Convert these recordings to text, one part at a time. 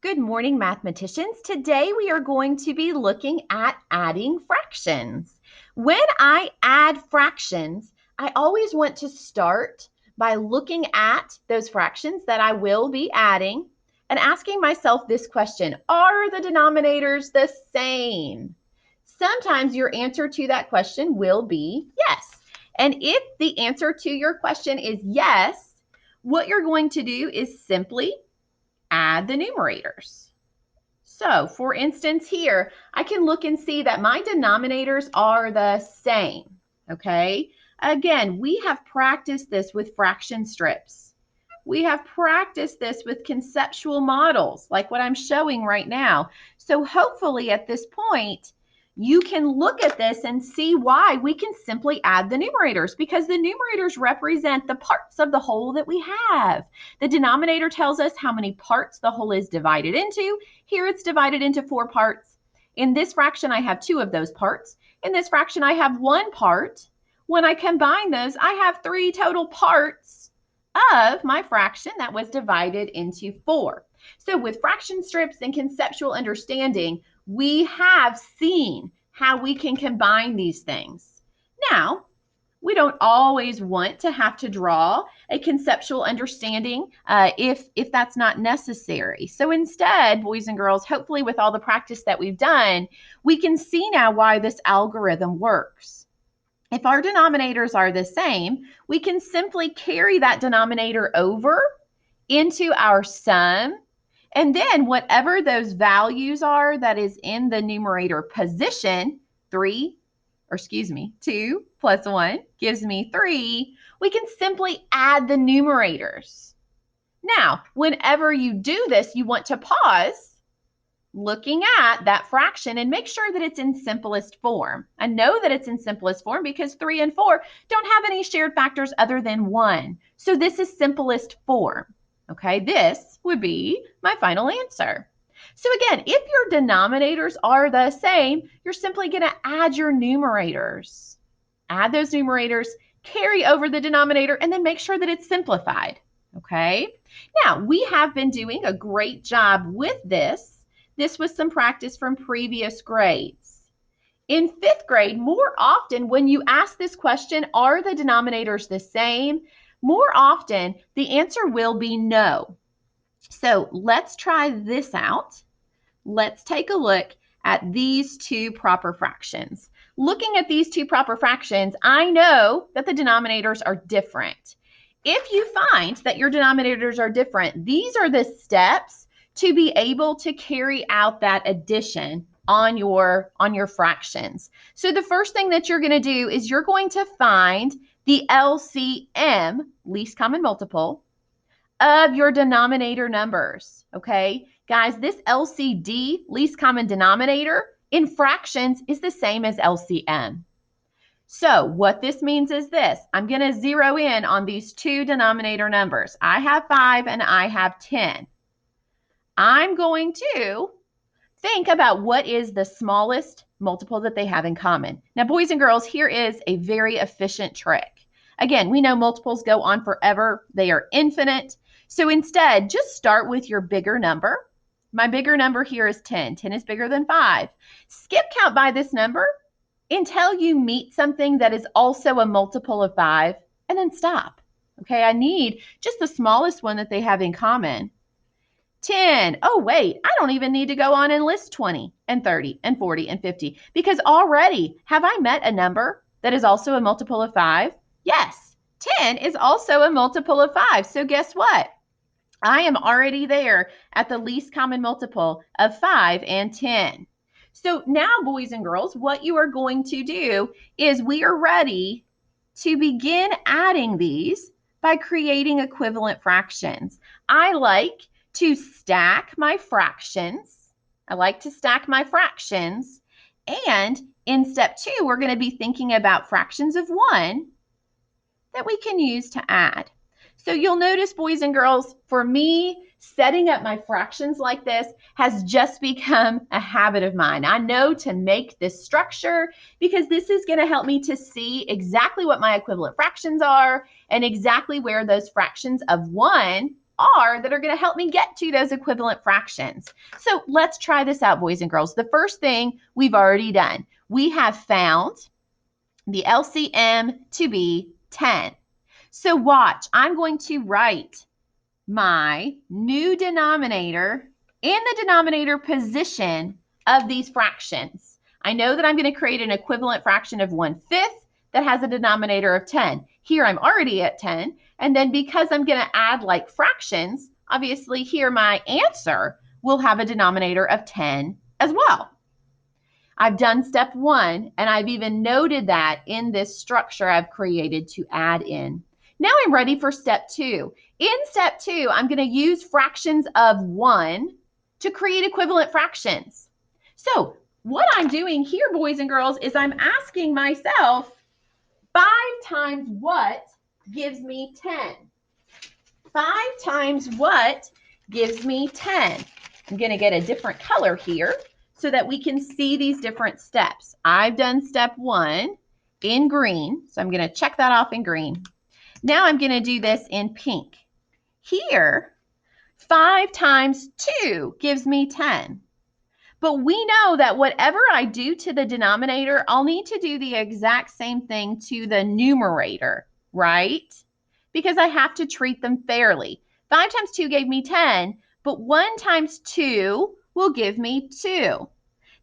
Good morning, mathematicians. Today we are going to be looking at adding fractions. When I add fractions, I always want to start by looking at those fractions that I will be adding and asking myself this question: are the denominators the same? Sometimes your answer to that question will be yes. And if the answer to your question is yes, what you're going to do is simply add the numerators. So, for instance, here, I can look and see that my denominators are the same, okay? Again, we have practiced this with fraction strips. We have practiced this with conceptual models, like what I'm showing right now. So hopefully at this point, you can look at this and see why we can simply add the numerators, because the numerators represent the parts of the whole that we have. The denominator tells us how many parts the whole is divided into. Here it's divided into 4 parts. In this fraction, I have 2 of those parts. In this fraction, I have 1 part. When I combine those, I have 3 total parts of my fraction that was divided into 4. So with fraction strips and conceptual understanding, we have seen how we can combine these things. Now, we don't always want to have to draw a conceptual understanding if that's not necessary. So instead, boys and girls, hopefully with all the practice that we've done, we can see now why this algorithm works. If our denominators are the same, we can simply carry that denominator over into our sum. And then whatever those values are that is in the numerator position, 2 plus 1 gives me 3. We can simply add the numerators. Now, whenever you do this, you want to pause looking at that fraction and make sure that it's in simplest form. I know that it's in simplest form because 3 and 4 don't have any shared factors other than 1. So this is simplest form. Okay, this would be my final answer. So again, if your denominators are the same, you're simply going to add your numerators. Add those numerators, carry over the denominator, and then make sure that it's simplified. Okay, now we have been doing a great job with this. This was some practice from previous grades. In 5th grade, more often when you ask this question, are the denominators the same? More often, the answer will be no. So let's try this out. Let's take a look at these 2 proper fractions. Looking at these 2 proper fractions, I know that the denominators are different. If you find that your denominators are different, these are the steps to be able to carry out that addition on your fractions. So the first thing that you're going to do is you're going to find the LCM, least common multiple, of your denominator numbers, okay? Guys, this LCD, least common denominator, in fractions is the same as LCM. So what this means is this: I'm going to zero in on these 2 denominator numbers. I have 5 and I have 10. I'm going to think about what is the smallest multiple that they have in common. Now, boys and girls, here is a very efficient trick. Again, we know multiples go on forever. They are infinite. So instead, just start with your bigger number. My bigger number here is 10. 10 is bigger than 5. Skip count by this number until you meet something that is also a multiple of 5, and then stop. Okay, I need just the smallest one that they have in common. 10. Oh, wait, I don't even need to go on and list 20 and 30 and 40 and 50 because already have I met a number that is also a multiple of 5? Yes, 10 is also a multiple of 5. So guess what? I am already there at the least common multiple of 5 and 10. So now, boys and girls, what you are going to do is we are ready to begin adding these by creating equivalent fractions. I like to stack my fractions. And in step 2, we're going to be thinking about fractions of 1 that we can use to add. So you'll notice, boys and girls, for me, setting up my fractions like this has just become a habit of mine. I know to make this structure because this is going to help me to see exactly what my equivalent fractions are and exactly where those fractions of 1 are that are going to help me get to those equivalent fractions. So let's try this out, boys and girls. The first thing we've already done, we have found the LCM to be 10. So watch, I'm going to write my new denominator in the denominator position of these fractions. I know that I'm going to create an equivalent fraction of 1/5 that has a denominator of 10. Here I'm already at 10, and then because I'm going to add like fractions, obviously here my answer will have a denominator of 10 as well. I've done step 1, and I've even noted that in this structure I've created to add in. Now I'm ready for step 2. In step 2, I'm going to use fractions of 1 to create equivalent fractions. So what I'm doing here, boys and girls, is I'm asking myself, 5 times what gives me 10? 5 times what gives me 10? I'm going to get a different color here so that we can see these different steps. I've done step 1 in green, so I'm going to check that off in green. Now I'm going to do this in pink. Here, 5 times 2 gives me 10. But we know that whatever I do to the denominator, I'll need to do the exact same thing to the numerator, right? Because I have to treat them fairly. 5 times 2 gave me 10, but 1 times 2 will give me 2.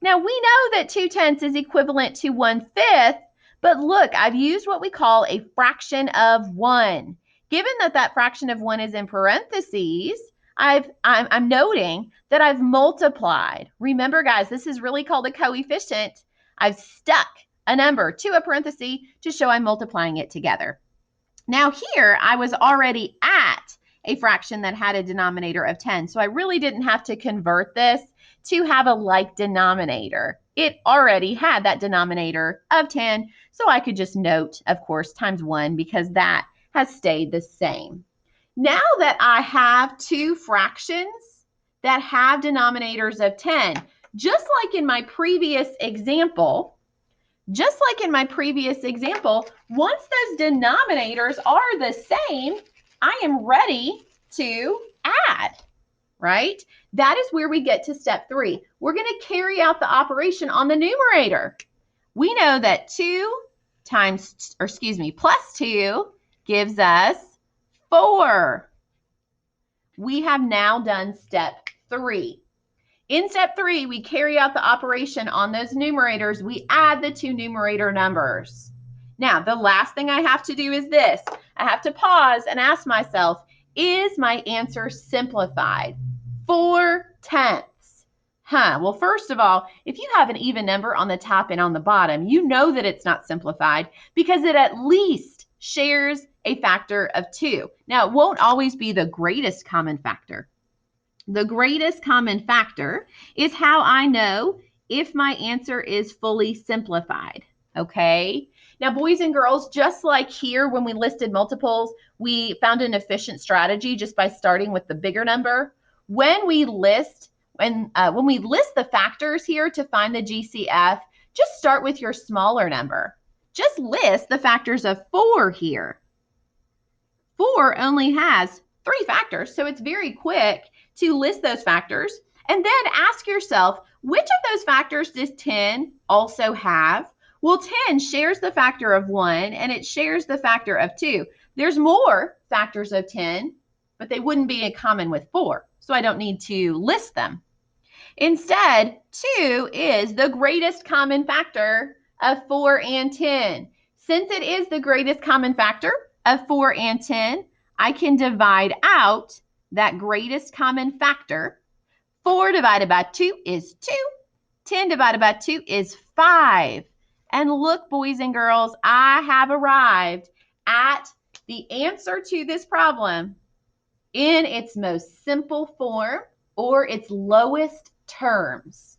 Now we know that 2/10 is equivalent to 1/5, but look, I've used what we call a fraction of 1. Given that that fraction of 1 is in parentheses, I'm noting that I've multiplied. Remember, guys, this is really called a coefficient. I've stuck a number to a parenthesis to show I'm multiplying it together. Now here, I was already at a fraction that had a denominator of 10, so I really didn't have to convert this to have a like denominator. It already had that denominator of 10, so I could just note, of course, times 1 because that has stayed the same. Now that I have two fractions that have denominators of 10, just like in my previous example, once those denominators are the same, I am ready to add, right? That is where we get to step 3. We're going to carry out the operation on the numerator. We know that plus 2 gives us 4. We have now done step 3. In step 3, we carry out the operation on those numerators. We add the two numerator numbers. Now, the last thing I have to do is this. I have to pause and ask myself, is my answer simplified? 4/10. Well, first of all, if you have an even number on the top and on the bottom, you know that it's not simplified because it at least shares a factor of 2. Now, it won't always be the greatest common factor. The greatest common factor is how I know if my answer is fully simplified, okay? Now, boys and girls, just like here when we listed multiples, we found an efficient strategy just by starting with the bigger number. When we list the factors here to find the GCF, just start with your smaller number. Just list the factors of 4 here. 4 only has 3 factors, so it's very quick to list those factors. And then ask yourself, which of those factors does 10 also have? Well, 10 shares the factor of 1, and it shares the factor of 2. There's more factors of 10, but they wouldn't be in common with 4, so I don't need to list them. Instead, 2 is the greatest common factor of 4 and 10. Since it is the greatest common factor of 4 and 10, I can divide out that greatest common factor. 4 divided by 2 is 2. 10 divided by 2 is 5. And look, boys and girls, I have arrived at the answer to this problem in its most simple form or its lowest terms.